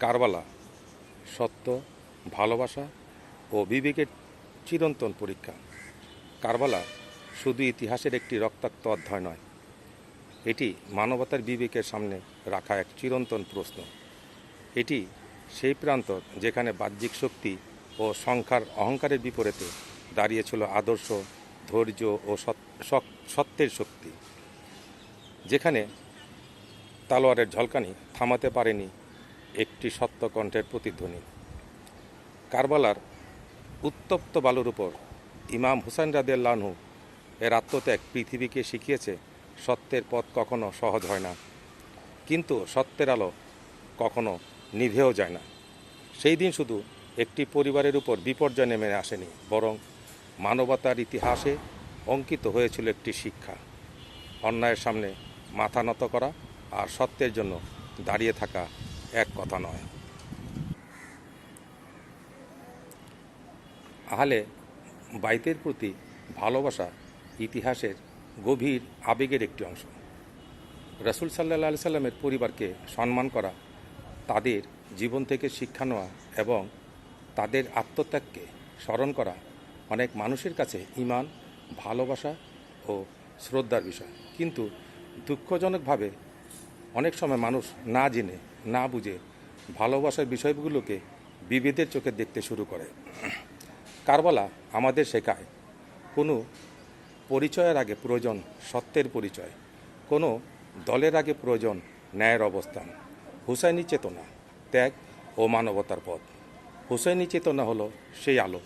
কারবালা সত্য, ভালোবাসা ও বিবেকের চিরন্তন পরীক্ষা। কারবালা শুধু ইতিহাসের একটি রক্তাক্ত অধ্যায় নয়, এটি মানবতার বিবেকের সামনে রাখা এক চিরন্তন প্রশ্ন। এটি সেই প্রান্তর যেখানে বাহ্যিক শক্তি ও সংখ্যার অহংকারের বিপরীতে দাঁড়িয়েছিল আদর্শ, ধৈর্য ও সত্যের শক্তি। যেখানে তালোয়ারের ঝলকানি থামাতে পারেনি একটি সত্যকণ্ঠের প্রতিধ্বনি। কারবালার উত্তপ্ত বালুর উপর ইমাম হুসাইন রাদিয়াল্লাহু আনহু এর আত্মত্যাগ পৃথিবীকে শিখিয়েছে সত্যের পথ কখনো সহজ হয় না, কিন্তু সত্যের আলো কখনো নিভেও যায় না। সেই দিন শুধু একটি পরিবারের উপর বিপর্যয় নেমে আসেনি, বরং মানবতার ইতিহাসে অঙ্কিত হয়েছিল একটি শিক্ষা: অন্যায়ের সামনে মাথা নত করা আর সত্যের জন্য দাঁড়িয়ে থাকা এক কথা নয়। আহলে বাইতের প্রতি ভালোবাসা ইতিহাসের গভীর আবেগের একটি অংশ। রাসূল সাল্লাল্লাহু আলাইহি সাল্লামের পরিবারকে সম্মান করা, তাদের জীবন থেকে শিক্ষা নেওয়া এবং তাদের আত্মত্যাগকে স্মরণ করা অনেক মানুষের কাছে ঈমান, ভালোবাসা ও শ্রদ্ধার বিষয়। কিন্তু দুঃখজনকভাবে অনেক সময় মানুষ না জেনে না বুঝে ভালোবাসার বিষয়গুলোকে বিভেদের চোখে দেখতে শুরু করে। কারবালা আমাদের শেখায়, কোনো পরিচয়ের আগে প্রয়োজন সত্যের পরিচয়, কোনো দলের আগে প্রয়োজন ন্যায়ের অবস্থান। হুসাইনি চেতনা, ত্যাগ ও মানবতার পথ। হুসাইনি চেতনা হলো সেই আলো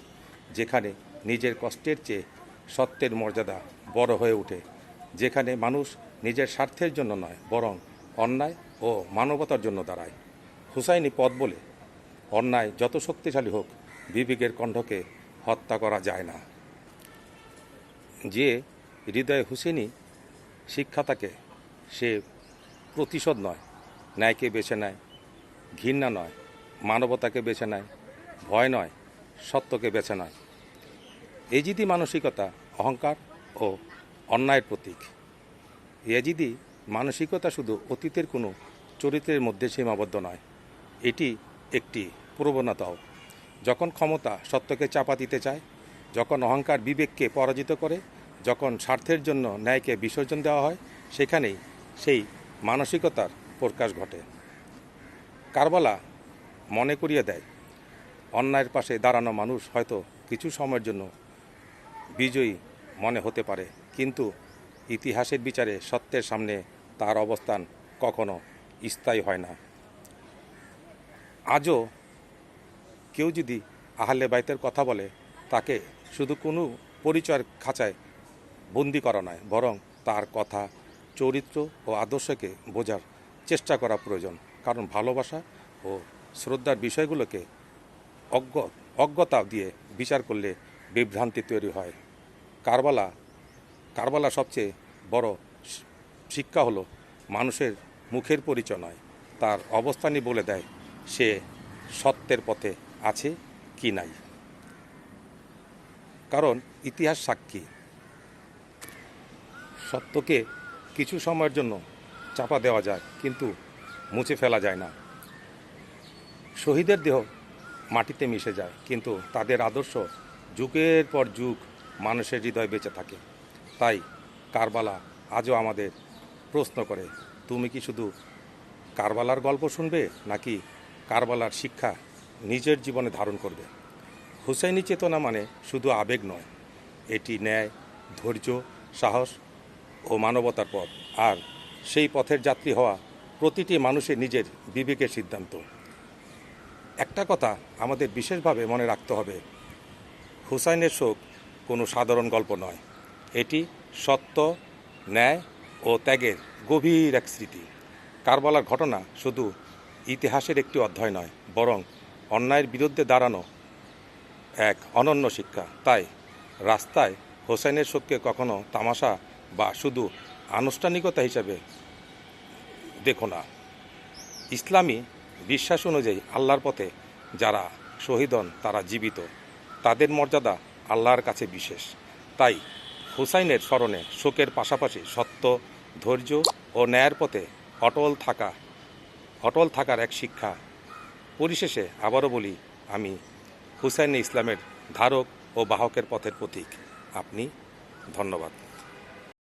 যেখানে নিজের কষ্টের চেয়ে সত্যের মর্যাদা বড় হয়ে ওঠে, যেখানে মানুষ নিজের স্বার্থের জন্য নয়, বরং অন্যায় ও মানবতার জন্য দাঁড়ায়। হুসাইনি পথ বলে, অন্যায় যত শক্তিশালী হোক, বিবেকের কণ্ঠকে হত্যা করা যায় না। যে হৃদয়ে হুসেনি শিক্ষা থাকে, সে প্রতিশোধ নয়, ন্যায়কে বেছে নেয়, ঘৃণা নয়, মানবতাকে বেছে নেয়, ভয় নয়, সত্যকে বেছে নেয়। এজিদি মানসিকতা অহংকার ও অন্যায়ের প্রতীক। এজিদি মানসিকতা শুধু অতীতের কোনো চরিত্রের মধ্যে সীমাবদ্ধ নয়, এটি একটি প্রবণতাও। যখন ক্ষমতা সত্যকে চাপা দিতে চায়, যখন অহংকার বিবেককে পরাজিত করে, যখন স্বার্থের জন্য ন্যায়কে বিসর্জন দেওয়া হয়, সেখানেই সেই মানসিকতার প্রকাশ ঘটে। কারবালা মনে করিয়ে দেয়, অন্যায়ের পাশে দাঁড়ানো মানুষ হয়তো কিছু সময়ের জন্য বিজয়ী মনে হতে পারে, কিন্তু ইতিহাসের বিচারে সত্যের সামনে তার অবস্থান কখনো স্থায়ী হয় না। আজও কেউ যদি আহলে বাইতের কথা বলে, তাকে শুধু কোনো পরিচয়ের খাঁচায় বন্দি করা নয়, বরং তার কথা, চরিত্র ও আদর্শকে বোঝার চেষ্টা করা প্রয়োজন। কারণ ভালোবাসা ও শ্রদ্ধার বিষয়গুলোকে অজ্ঞতা দিয়ে বিচার করলে বিভ্রান্তি তৈরি হয়। কারবালা সবচেয়ে বড় শিক্ষা হলো, মানুষের মুখের পরিচয় নয়, তার অবস্থানই বলে দেয় সে সত্যের পথে আছে কি নাই। কারণ ইতিহাস সাক্ষী, সত্যকে কিছু সময়ের জন্য চাপা দেওয়া যায়, কিন্তু মুছে ফেলা যায় না। শহীদের দেহ মাটিতে মিশে যায়, কিন্তু তাদের আদর্শ যুগের পর যুগ মানুষের হৃদয়ে বেঁচে থাকে। তাই কারবালা আজও আমাদের প্রশ্ন করে, তুমি কি শুধু কারবালার গল্প শুনবে, নাকি কারবালার শিক্ষা নিজের জীবনে ধারণ করবে? হুসাইনি চেতনা মানে শুধু আবেগ নয়, এটি ন্যায়, ধৈর্য, সাহস ও মানবতার পথ। আর সেই পথের যাত্রী হওয়া প্রতিটি মানুষের নিজের বিবেকের সিদ্ধান্ত। একটা কথা আমাদের বিশেষভাবে মনে রাখতে হবে, হুসাইনের শোক কোনো সাধারণ গল্প নয়, এটি সত্য, ন্যায় ও ত্যাগের গভীর এক স্মৃতি। কারবালার ঘটনা শুধু ইতিহাসের একটি অধ্যায় নয়, বরং অন্যায়ের বিরুদ্ধে দাঁড়ানো এক অনন্য শিক্ষা। তাই রাস্তায় হোসেনের শোককে কখনো তামাশা বা শুধু আনুষ্ঠানিকতা হিসাবে দেখো না। ইসলামী বিশ্বাস অনুযায়ী আল্লাহর পথে যারা শহীদ হন তারা জীবিত, তাদের মর্যাদা আল্লাহর কাছে বিশেষ। তাই হুসাইনের স্মরণে শোকের পাশাপাশি সত্য, ধৈর্য ও ন্যায়ের পথে অটল থাকার এক শিক্ষা পরিশেষে আবারও বলি, আমি হুসাইন ইসলামের ধারক ও বাহকের পথের প্রতীক। আপনি ধন্যবাদ।